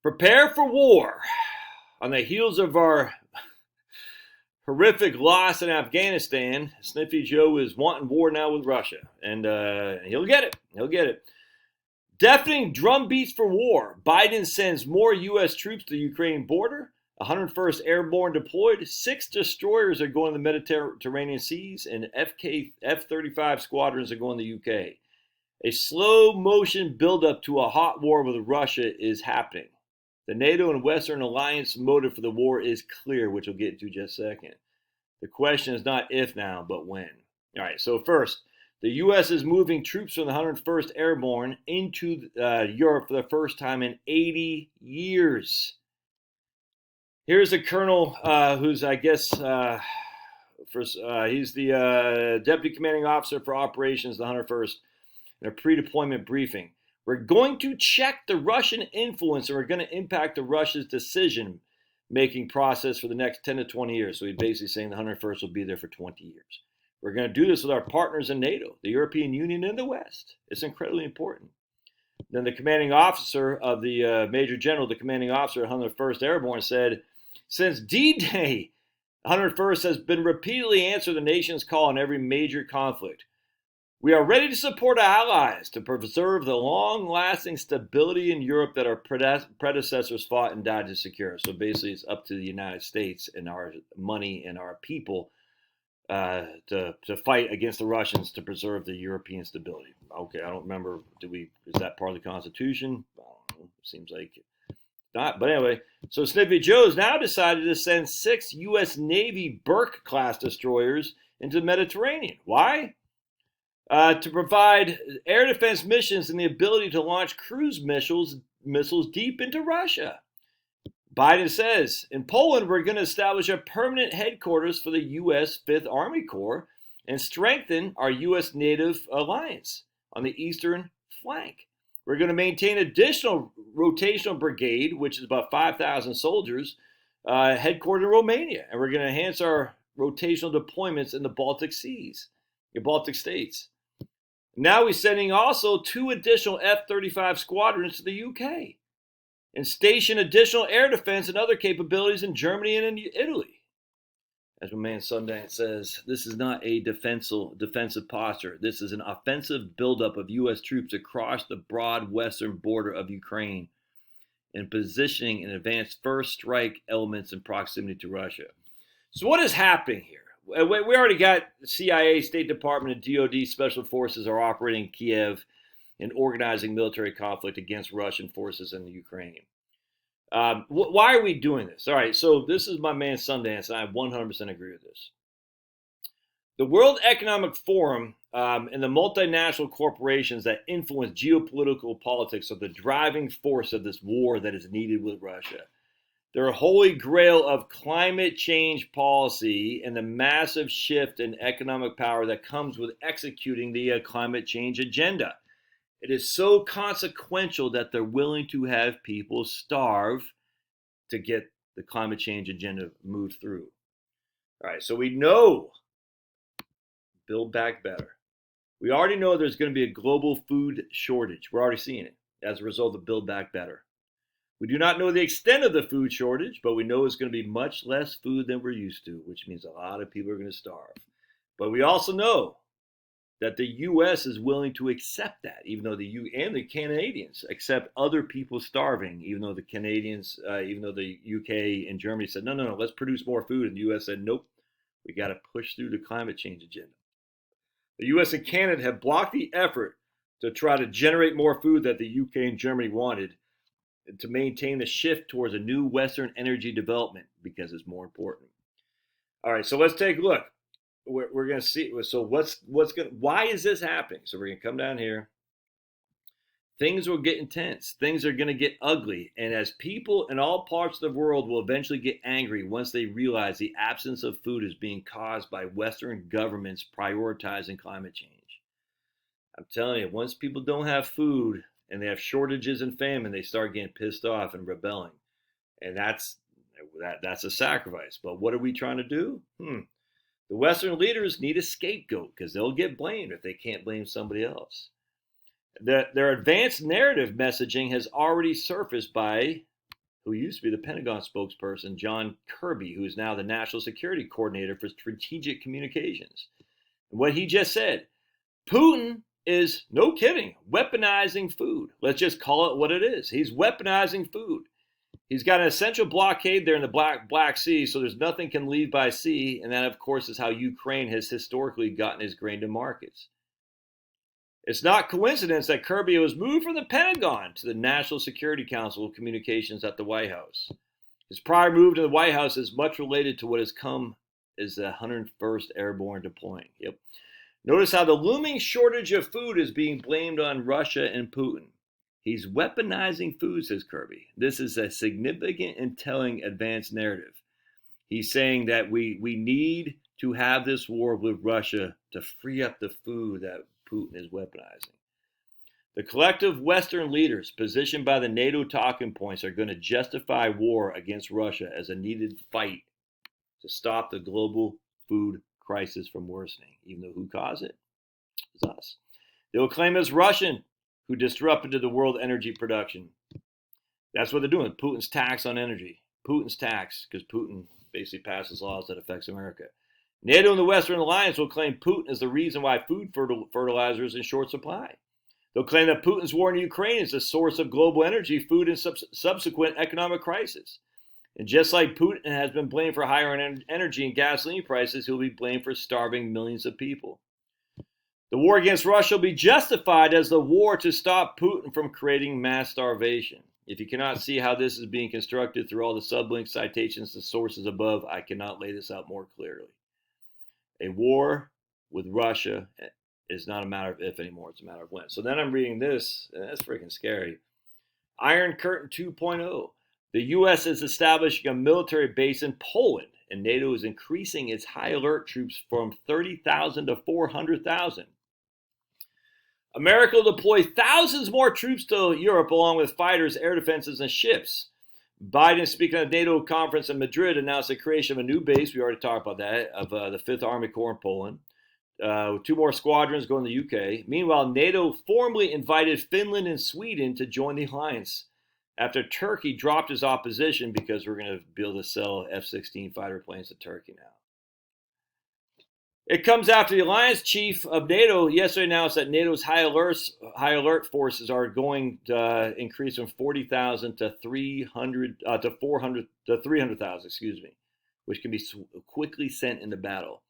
Prepare for war. On the heels of our horrific loss in Afghanistan, Sniffy Joe is wanting war now with Russia. And he'll get it. He'll get it. Deafening drumbeats for war. Biden sends more U.S. troops to the Ukraine border. 101st Airborne deployed. 6 destroyers are going to the Mediterranean seas, and F-35 squadrons are going to the UK. A slow motion buildup to a hot war with Russia is happening. The NATO and Western alliance motive for the war is clear, which we'll get into in just a second. The question is not if now, but when. All right, so first, the U.S. is moving troops from the 101st Airborne into Europe for the first time in 80 years. Here's the colonel who's, I guess, he's the deputy commanding officer for operations, the 101st, in a pre-deployment briefing. We're going to check the Russian influence, and we're going to impact the Russia's decision-making process for the next 10 to 20 years. So he's basically saying the 101st will be there for 20 years. We're going to do this with our partners in NATO, the European Union, and the West. It's incredibly important. Then the commanding officer of the Major General, the commanding officer of 101st Airborne, said, since D-Day, 101st has been repeatedly answering the nation's call in every major conflict. We are ready to support our allies to preserve the long-lasting stability in Europe that our predecessors fought and died to secure. So basically, it's up to the United States and our money and our people to fight against the Russians to preserve the European stability. Okay, I don't remember. Is that part of the Constitution? I don't know. Seems like not. But anyway, so Sniffy Joe's now decided to send 6 U.S. Navy Burke-class destroyers into the Mediterranean. Why? To provide air defense missions and the ability to launch cruise missiles deep into Russia. Biden says, in Poland, we're going to establish a permanent headquarters for the U.S. 5th Army Corps and strengthen our U.S. native alliance on the eastern flank. We're going to maintain additional rotational brigade, which is about 5,000 soldiers, headquartered in Romania. And we're going to enhance our rotational deployments in the Baltic states. Now we're sending also 2 additional F-35 squadrons to the UK and station additional air defense and other capabilities in Germany and in Italy. As my man Sundance says, this is not a defensive posture. This is an offensive buildup of U.S. troops across the broad western border of Ukraine and positioning and advanced first strike elements in proximity to Russia. So what is happening here? We already got CIA, State Department, and DOD special forces are operating in Kiev and organizing military conflict against Russian forces in the Ukraine. Why are we doing this? All right, so this is my man Sundance, and I 100% agree with this. The World Economic Forum and the multinational corporations that influence geopolitical politics are the driving force of this war that is needed with Russia. Their holy grail of climate change policy and the massive shift in economic power that comes with executing the climate change agenda. It is so consequential that they're willing to have people starve to get the climate change agenda moved through. All right, so we know Build Back Better. We already know there's going to be a global food shortage. We're already seeing it as a result of Build Back Better. We do not know the extent of the food shortage, but we know it's going to be much less food than we're used to, which means a lot of people are going to starve. But we also know that the U.S. is willing to accept that, even though the Canadians accept other people starving, even though the Canadians, even though the UK and Germany said, no, let's produce more food. And the U.S. said, nope, we got to push through the climate change agenda. The U.S. and Canada have blocked the effort to try to generate more food that the UK and Germany wanted, to maintain the shift towards a new Western energy development because it's more important. All right, so let's take a look. We're going to see. So why is this happening? So we're going to come down here. Things will get intense. Things are going to get ugly. And as people in all parts of the world will eventually get angry once they realize the absence of food is being caused by Western governments prioritizing climate change. I'm telling you, once people don't have food, and they have shortages and famine, they start getting pissed off and rebelling. And that's a sacrifice. But what are we trying to do? The Western leaders need a scapegoat because they'll get blamed if they can't blame somebody else. Their advanced narrative messaging has already surfaced by who used to be the Pentagon spokesperson, John Kirby, who is now the National Security Coordinator for Strategic Communications. And what he just said, Putin is, no kidding, weaponizing food. Let's just call it what it is. He's weaponizing food. He's got an essential blockade there in the Black Sea, so there's nothing can leave by sea, and that, of course, is how Ukraine has historically gotten its grain to markets. It's not coincidence that Kirby was moved from the Pentagon to the National Security Council of Communications at the White House. His prior move to the White House is much related to what has come as the 101st Airborne deploying. Yep. Notice how the looming shortage of food is being blamed on Russia and Putin. He's weaponizing food, says Kirby. This is a significant and telling advanced narrative. He's saying that we need to have this war with Russia to free up the food that Putin is weaponizing. The collective Western leaders positioned by the NATO talking points are going to justify war against Russia as a needed fight to stop the global food crisis from worsening, even though who caused it? It's us. They will claim it's Russian who disrupted the world energy production. That's what they're doing. Putin's tax on energy. Putin's tax, because Putin basically passes laws that affects America. NATO and the Western Alliance will claim Putin is the reason why food fertilizer is in short supply. They'll claim that Putin's war in Ukraine is the source of global energy, food, and subsequent economic crisis. And just like Putin has been blamed for higher energy and gasoline prices, he'll be blamed for starving millions of people. The war against Russia will be justified as the war to stop Putin from creating mass starvation. If you cannot see how this is being constructed through all the sublink citations to sources above, I cannot lay this out more clearly. A war with Russia is not a matter of if anymore, it's a matter of when. So then I'm reading this, and that's freaking scary. Iron Curtain 2.0. The U.S. is establishing a military base in Poland, and NATO is increasing its high alert troops from 30,000 to 400,000. America will deploy thousands more troops to Europe along with fighters, air defenses, and ships. Biden, speaking at a NATO conference in Madrid, announced the creation of a new base, we already talked about that, of the 5th Army Corps in Poland. With 2 more squadrons going to the UK. Meanwhile, NATO formally invited Finland and Sweden to join the alliance after Turkey dropped its opposition because we're going to be able to sell F-16 fighter planes to Turkey now. It comes after the alliance chief of NATO yesterday announced that NATO's high alert forces are going to increase from 40,000 to 300,000, which can be quickly sent into battle.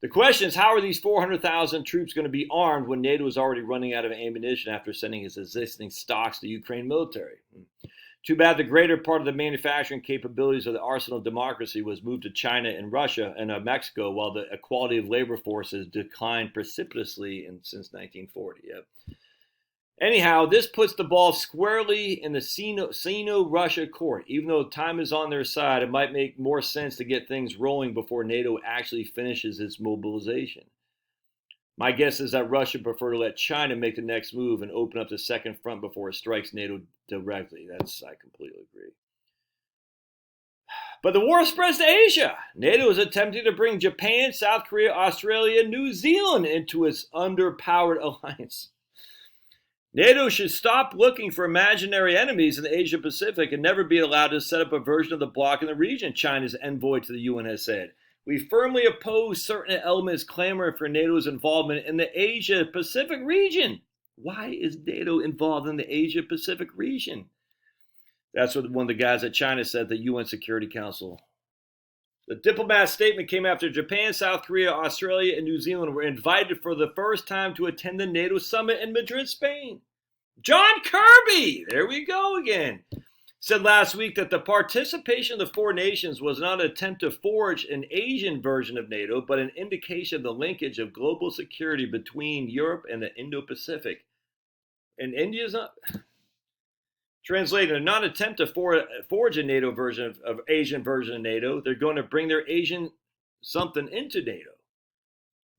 The question is, how are these 400,000 troops going to be armed when NATO is already running out of ammunition after sending its existing stocks to the Ukraine military? Too bad the greater part of the manufacturing capabilities of the arsenal of democracy was moved to China and Russia and Mexico, while the equality of labor forces declined precipitously since 1940. Yep. Anyhow, this puts the ball squarely in the Sino-Russia court. Even though time is on their side, it might make more sense to get things rolling before NATO actually finishes its mobilization. My guess is that Russia would prefer to let China make the next move and open up the second front before it strikes NATO directly. I completely agree. But the war spreads to Asia. NATO is attempting to bring Japan, South Korea, Australia, and New Zealand into its underpowered alliance. NATO should stop looking for imaginary enemies in the Asia Pacific and never be allowed to set up a version of the bloc in the region, China's envoy to the UN has said. We firmly oppose certain elements clamoring for NATO's involvement in the Asia Pacific region. Why is NATO involved in the Asia Pacific region? That's what one of the guys at China said at the UN Security Council. The diplomat's statement came after Japan, South Korea, Australia, and New Zealand were invited for the first time to attend the NATO summit in Madrid, Spain. John Kirby, there we go again, said last week that the participation of the 4 nations was not an attempt to forge an Asian version of NATO, but an indication of the linkage of global security between Europe and the Indo-Pacific. And India's not... Translated, not attempt to forge a NATO version of Asian version of NATO. They're going to bring their Asian something into NATO.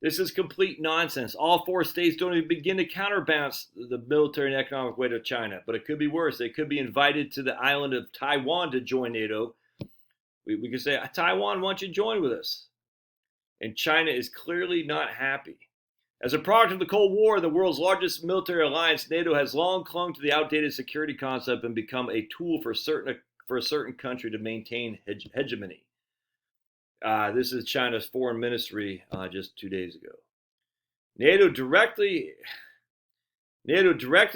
This is complete nonsense. All 4 states don't even begin to counterbalance the military and economic weight of China. But it could be worse. They could be invited to the island of Taiwan to join NATO. We could say, Taiwan, why don't you join with us? And China is clearly not happy. As a product of the Cold War, the world's largest military alliance, NATO has long clung to the outdated security concept and become a tool for certain for a certain country to maintain hegemony. This is China's foreign ministry just 2 days ago. NATO directly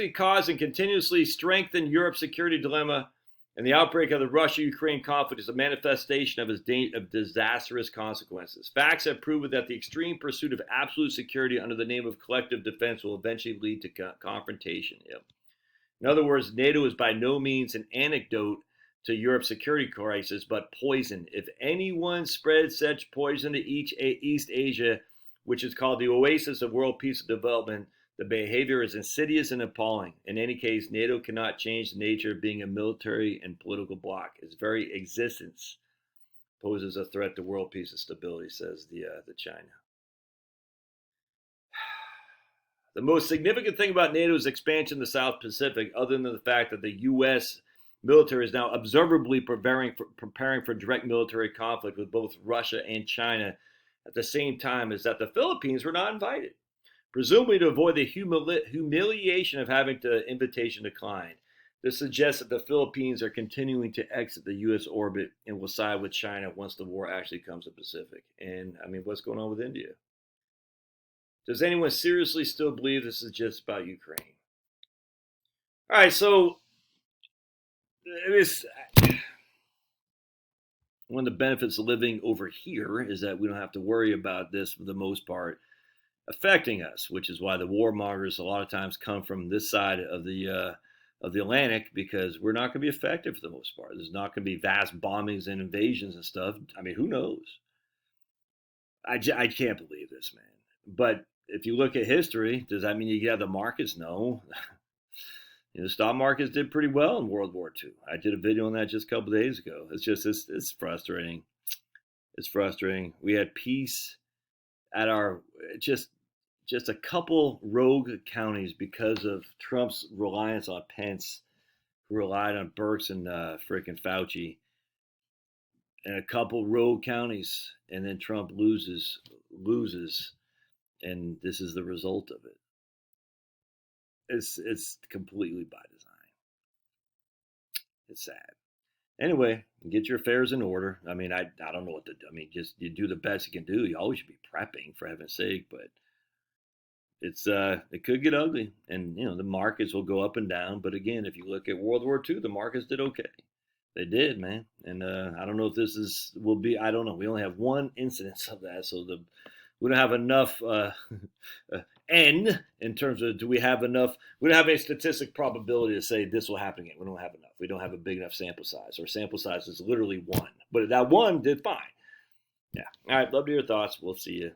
caused and continuously strengthened Europe's security dilemma, and the outbreak of the Russia-Ukraine conflict is a manifestation of disastrous consequences. Facts have proven that the extreme pursuit of absolute security under the name of collective defense will eventually lead to confrontation. Yep. In other words, NATO is by no means an antidote to Europe's security crisis, but poison. If anyone spreads such poison to East Asia, which is called the oasis of world peace and development, the behavior is insidious and appalling. In any case, NATO cannot change the nature of being a military and political bloc. Its very existence poses a threat to world peace and stability, says the China. The most significant thing about NATO's expansion in the South Pacific, other than the fact that the U.S. military is now observably preparing for direct military conflict with both Russia and China at the same time, is that the Philippines were not invited, presumably to avoid the humiliation of having the invitation declined. This suggests that the Philippines are continuing to exit the U.S. orbit and will side with China once the war actually comes to the Pacific. And, I mean, what's going on with India? Does anyone seriously still believe this is just about Ukraine? All right, so one of the benefits of living over here is that we don't have to worry about this for the most part affecting us, which is why the warmongers a lot of times come from this side of the Atlantic, because we're not going to be affected for the most part. There's not going to be vast bombings and invasions and stuff. I mean, who knows? I can't believe this, man. But if you look at history, does that mean you have the markets? No. The stock markets did pretty well in World War II. I did a video on that just a couple of days ago. It's frustrating. It's frustrating. We had peace at our just a couple rogue counties because of Trump's reliance on Pence, who relied on Birx and freaking Fauci, and a couple rogue counties, and then Trump loses, and this is the result of it. It's completely by design. It's sad. Anyway, get your affairs in order. I mean, I don't know what to do. I mean, just you do the best you can do. You always should be prepping, for heaven's sake, but it could get ugly, and the markets will go up and down. But again, if you look at World War II, the markets did okay. They did, man. And I don't know if this will be. I don't know. We only have one incidence of that, so we don't have enough N in terms of do we have enough. We don't have any statistic probability to say this will happen again. We don't have enough. We don't have a big enough sample size. Our sample size is literally one, but that one did fine. Yeah. All right. Love to hear your thoughts. We'll see you